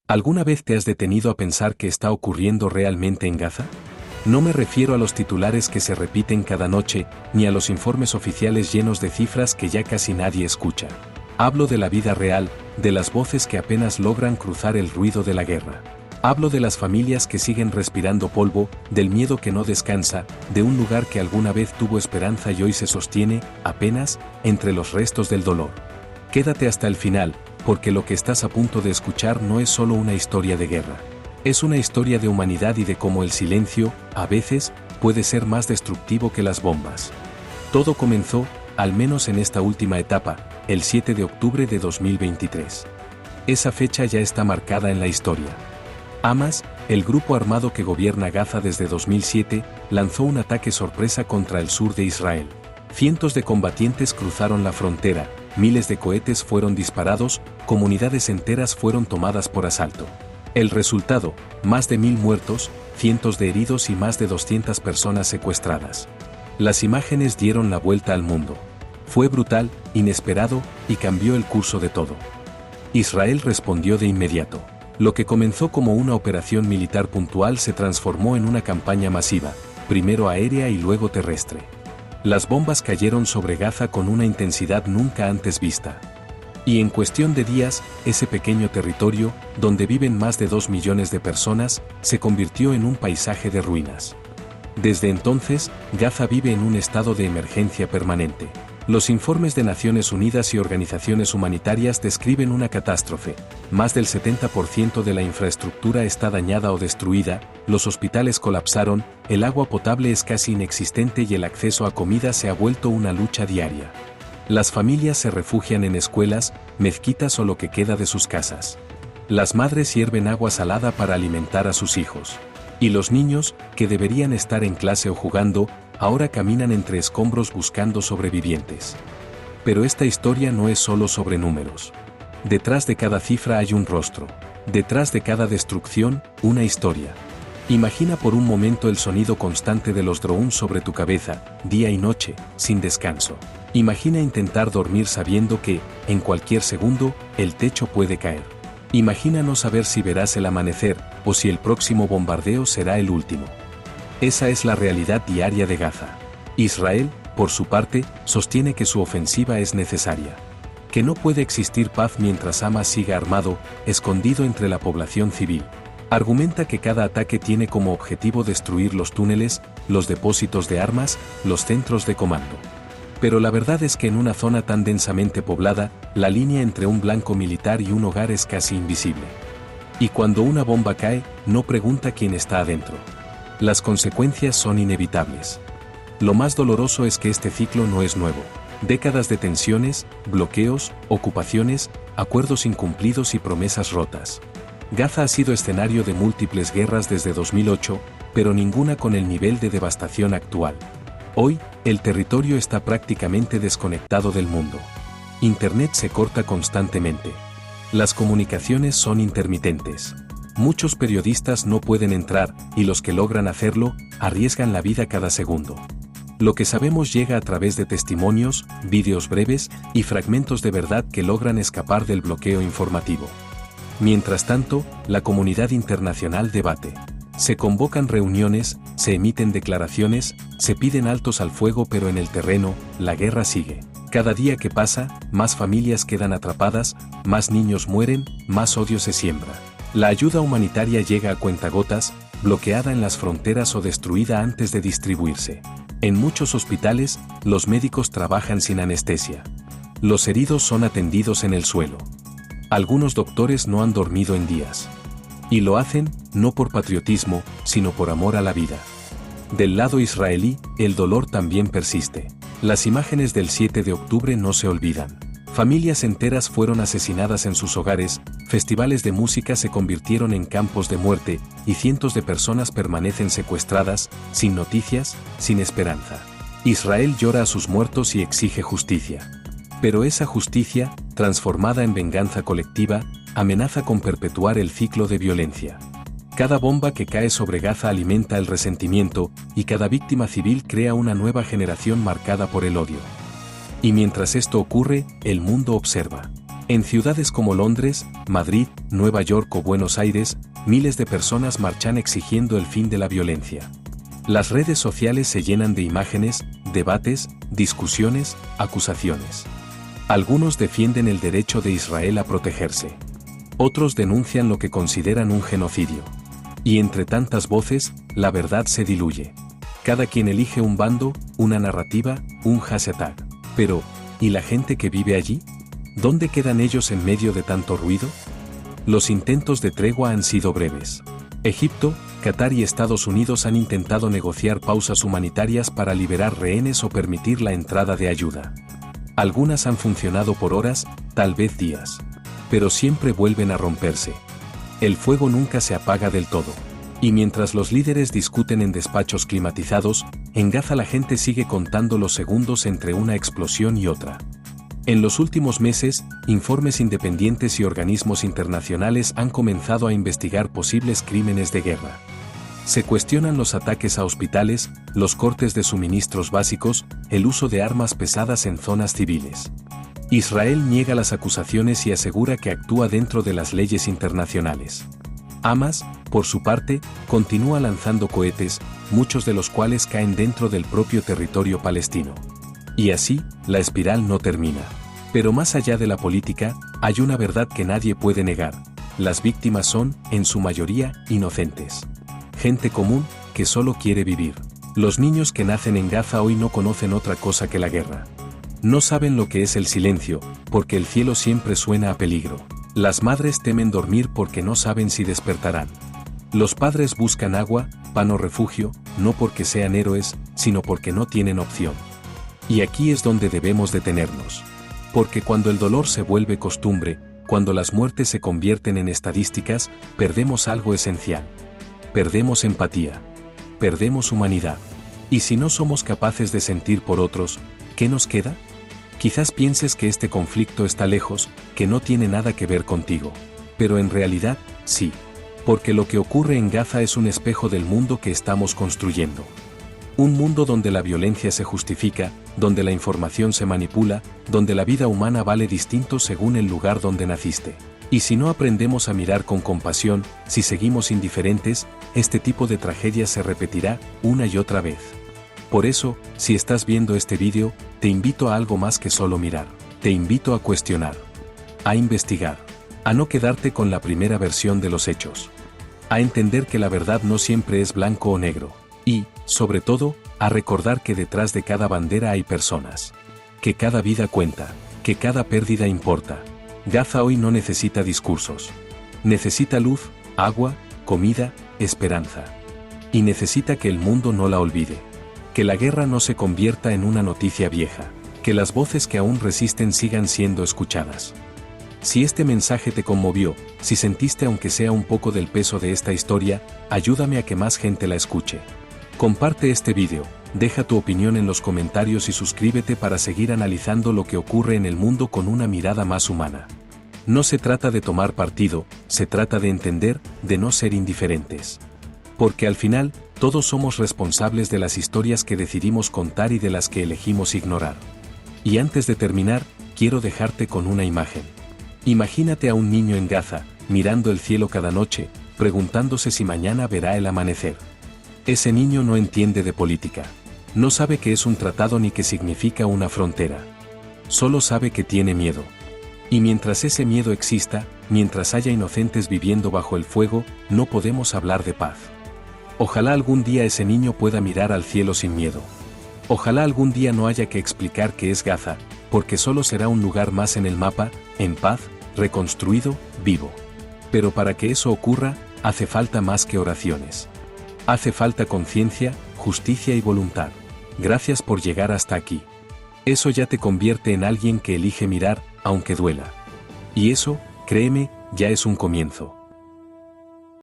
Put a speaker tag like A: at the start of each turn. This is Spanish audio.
A: ¿Alguna vez te has detenido a pensar qué está ocurriendo realmente en Gaza? No me refiero a los titulares que se repiten cada noche, ni a los informes oficiales llenos de cifras que ya casi nadie escucha. Hablo de la vida real, de las voces que apenas logran cruzar el ruido de la guerra. Hablo de las familias que siguen respirando polvo, del miedo que no descansa, de un lugar que alguna vez tuvo esperanza y hoy se sostiene, apenas, entre los restos del dolor. Quédate hasta el final, porque lo que estás a punto de escuchar no es solo una historia de guerra. Es una historia de humanidad y de cómo el silencio, a veces, puede ser más destructivo que las bombas. Todo comenzó, al menos en esta última etapa, el 7 de octubre de 2023. Esa fecha ya está marcada en la historia. Hamas, el grupo armado que gobierna Gaza desde 2007, lanzó un ataque sorpresa contra el sur de Israel. Cientos de combatientes cruzaron la frontera, miles de cohetes fueron disparados, comunidades enteras fueron tomadas por asalto. El resultado, más de 1000 muertos, cientos de heridos y más de 200 personas secuestradas. Las imágenes dieron la vuelta al mundo. Fue brutal, inesperado, y cambió el curso de todo. Israel respondió de inmediato. Lo que comenzó como una operación militar puntual se transformó en una campaña masiva, primero aérea y luego terrestre. Las bombas cayeron sobre Gaza con una intensidad nunca antes vista. Y en cuestión de días, ese pequeño territorio, donde viven más de 2 millones de personas, se convirtió en un paisaje de ruinas. Desde entonces, Gaza vive en un estado de emergencia permanente. Los informes de Naciones Unidas y organizaciones humanitarias describen una catástrofe. Más del 70% de la infraestructura está dañada o destruida, los hospitales colapsaron, el agua potable es casi inexistente y el acceso a comida se ha vuelto una lucha diaria. Las familias se refugian en escuelas, mezquitas o lo que queda de sus casas. Las madres hierven agua salada para alimentar a sus hijos. Y los niños, que deberían estar en clase o jugando, ahora caminan entre escombros buscando sobrevivientes. Pero esta historia no es solo sobre números. Detrás de cada cifra hay un rostro. Detrás de cada destrucción, una historia. Imagina por un momento el sonido constante de los drones sobre tu cabeza, día y noche, sin descanso. Imagina intentar dormir sabiendo que, en cualquier segundo, el techo puede caer. Imagina no saber si verás el amanecer, o si el próximo bombardeo será el último. Esa es la realidad diaria de Gaza. Israel, por su parte, sostiene que su ofensiva es necesaria. Que no puede existir paz mientras Hamas siga armado, escondido entre la población civil. Argumenta que cada ataque tiene como objetivo destruir los túneles, los depósitos de armas, los centros de comando. Pero la verdad es que en una zona tan densamente poblada, la línea entre un blanco militar y un hogar es casi invisible. Y cuando una bomba cae, no pregunta quién está adentro. Las consecuencias son inevitables. Lo más doloroso es que este ciclo no es nuevo. Décadas de tensiones, bloqueos, ocupaciones, acuerdos incumplidos y promesas rotas. Gaza ha sido escenario de múltiples guerras desde 2008, pero ninguna con el nivel de devastación actual. Hoy, el territorio está prácticamente desconectado del mundo. Internet se corta constantemente. Las comunicaciones son intermitentes. Muchos periodistas no pueden entrar, y los que logran hacerlo, arriesgan la vida cada segundo. Lo que sabemos llega a través de testimonios, vídeos breves, y fragmentos de verdad que logran escapar del bloqueo informativo. Mientras tanto, la comunidad internacional debate. Se convocan reuniones, se emiten declaraciones, se piden altos al fuego, pero en el terreno, la guerra sigue. Cada día que pasa, más familias quedan atrapadas, más niños mueren, más odio se siembra. La ayuda humanitaria llega a cuentagotas, bloqueada en las fronteras o destruida antes de distribuirse. En muchos hospitales, los médicos trabajan sin anestesia. Los heridos son atendidos en el suelo. Algunos doctores no han dormido en días. Y lo hacen, no por patriotismo, sino por amor a la vida. Del lado israelí, el dolor también persiste. Las imágenes del 7 de octubre no se olvidan. Familias enteras fueron asesinadas en sus hogares, festivales de música se convirtieron en campos de muerte, y cientos de personas permanecen secuestradas, sin noticias, sin esperanza. Israel llora a sus muertos y exige justicia. Pero esa justicia, transformada en venganza colectiva, amenaza con perpetuar el ciclo de violencia. Cada bomba que cae sobre Gaza alimenta el resentimiento, y cada víctima civil crea una nueva generación marcada por el odio. Y mientras esto ocurre, el mundo observa. En ciudades como Londres, Madrid, Nueva York o Buenos Aires, miles de personas marchan exigiendo el fin de la violencia. Las redes sociales se llenan de imágenes, debates, discusiones, acusaciones. Algunos defienden el derecho de Israel a protegerse. Otros denuncian lo que consideran un genocidio. Y entre tantas voces, la verdad se diluye. Cada quien elige un bando, una narrativa, un hashtag. Pero, ¿y la gente que vive allí? ¿Dónde quedan ellos en medio de tanto ruido? Los intentos de tregua han sido breves. Egipto, Qatar y Estados Unidos han intentado negociar pausas humanitarias para liberar rehenes o permitir la entrada de ayuda. Algunas han funcionado por horas, tal vez días. Pero siempre vuelven a romperse. El fuego nunca se apaga del todo. Y mientras los líderes discuten en despachos climatizados, en Gaza la gente sigue contando los segundos entre una explosión y otra. En los últimos meses, informes independientes y organismos internacionales han comenzado a investigar posibles crímenes de guerra. Se cuestionan los ataques a hospitales, los cortes de suministros básicos, el uso de armas pesadas en zonas civiles. Israel niega las acusaciones y asegura que actúa dentro de las leyes internacionales. Hamas, por su parte, continúa lanzando cohetes, muchos de los cuales caen dentro del propio territorio palestino. Y así, la espiral no termina. Pero más allá de la política, hay una verdad que nadie puede negar. Las víctimas son, en su mayoría, inocentes. Gente común, que solo quiere vivir. Los niños que nacen en Gaza hoy no conocen otra cosa que la guerra. No saben lo que es el silencio, porque el cielo siempre suena a peligro. Las madres temen dormir porque no saben si despertarán. Los padres buscan agua, pan o refugio, no porque sean héroes, sino porque no tienen opción. Y aquí es donde debemos detenernos. Porque cuando el dolor se vuelve costumbre, cuando las muertes se convierten en estadísticas, perdemos algo esencial. Perdemos empatía. Perdemos humanidad. Y si no somos capaces de sentir por otros, ¿qué nos queda? Quizás pienses que este conflicto está lejos, que no tiene nada que ver contigo. Pero en realidad, sí. Porque lo que ocurre en Gaza es un espejo del mundo que estamos construyendo. Un mundo donde la violencia se justifica, donde la información se manipula, donde la vida humana vale distinto según el lugar donde naciste. Y si no aprendemos a mirar con compasión, si seguimos indiferentes, este tipo de tragedia se repetirá una y otra vez. Por eso, si estás viendo este vídeo, te invito a algo más que solo mirar. Te invito a cuestionar, a investigar, a no quedarte con la primera versión de los hechos, a entender que la verdad no siempre es blanco o negro. Y, sobre todo, a recordar que detrás de cada bandera hay personas. Que cada vida cuenta, que cada pérdida importa. Gaza hoy no necesita discursos. Necesita luz, agua, comida, esperanza. Y necesita que el mundo no la olvide. Que la guerra no se convierta en una noticia vieja. Que las voces que aún resisten sigan siendo escuchadas. Si este mensaje te conmovió, si sentiste aunque sea un poco del peso de esta historia, ayúdame a que más gente la escuche. Comparte este vídeo, deja tu opinión en los comentarios y suscríbete para seguir analizando lo que ocurre en el mundo con una mirada más humana. No se trata de tomar partido, se trata de entender, de no ser indiferentes. Porque al final, todos somos responsables de las historias que decidimos contar y de las que elegimos ignorar. Y antes de terminar, quiero dejarte con una imagen. Imagínate a un niño en Gaza, mirando el cielo cada noche, preguntándose si mañana verá el amanecer. Ese niño no entiende de política. No sabe qué es un tratado ni qué significa una frontera. Solo sabe que tiene miedo. Y mientras ese miedo exista, mientras haya inocentes viviendo bajo el fuego, no podemos hablar de paz. Ojalá algún día ese niño pueda mirar al cielo sin miedo. Ojalá algún día no haya que explicar qué es Gaza, porque solo será un lugar más en el mapa, en paz, reconstruido, vivo. Pero para que eso ocurra, hace falta más que oraciones. Hace falta conciencia, justicia y voluntad. Gracias por llegar hasta aquí. Eso ya te convierte en alguien que elige mirar, aunque duela. Y eso, créeme, ya es un comienzo.